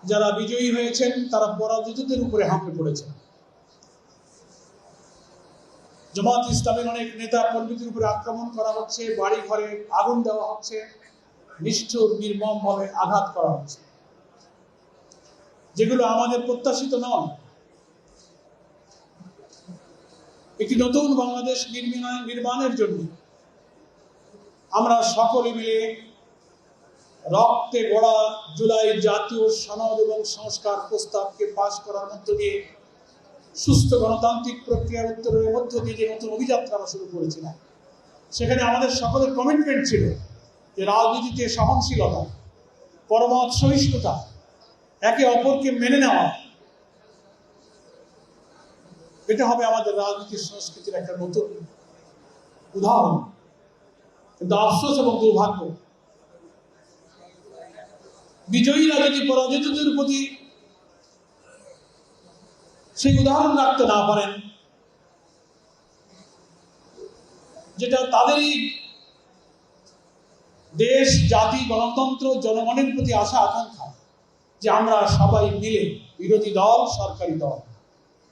যারা বিজয়ী হয়েছেন তারা পরাজিতদের উপরে হামলে পড়েছেন। জামাত ইসলামের অনেক নেতা কর্মীদের উপরে আক্রমণ করা হচ্ছে, বাড়ি ঘরে আগুন দেওয়া হচ্ছে, নিষ্ঠুর নির্মমভাবে আঘাত করা হচ্ছে, যেগুলো আমাদের প্রত্যাশিত নয়। একটি নতুন বাংলাদেশ নির্মাণের জন্য আমরা সকলে মিলে রক্তে গড়া জুলাই জাতীয় সনদ এবং সংস্কার প্রস্তাবকে পাশ করার মধ্য দিয়ে সুস্থ গণতান্ত্রিক প্রক্রিয়ার উত্তরের মধ্য দিয়ে যে নতুন অভিযাত্রা আমরা শুরু করেছিলাম, সেখানে আমাদের সকলের কমিটমেন্ট ছিল যে রাজনীতিতে সহনশীলতা, পরমত সহিষ্ণুতা, একে অপরকে মেনে নেওয়া, এটা হবে আমাদের রাজনীতির সংস্কৃতির একটা নতুন উদাহরণ। কিন্তু আফসোস এবং দুর্ভাগ্য, বিজয়ীরা যদি পরাজিতদের প্রতি সেই উদাহরণ রাখতে না পারেন, যেটা তাদেরই দেশ, জাতি, গণতন্ত্র, জনগণের প্রতি আশা আকাঙ্ক্ষা যে আমরা সবাই মিলে, বিরোধী দল, সরকারি দল,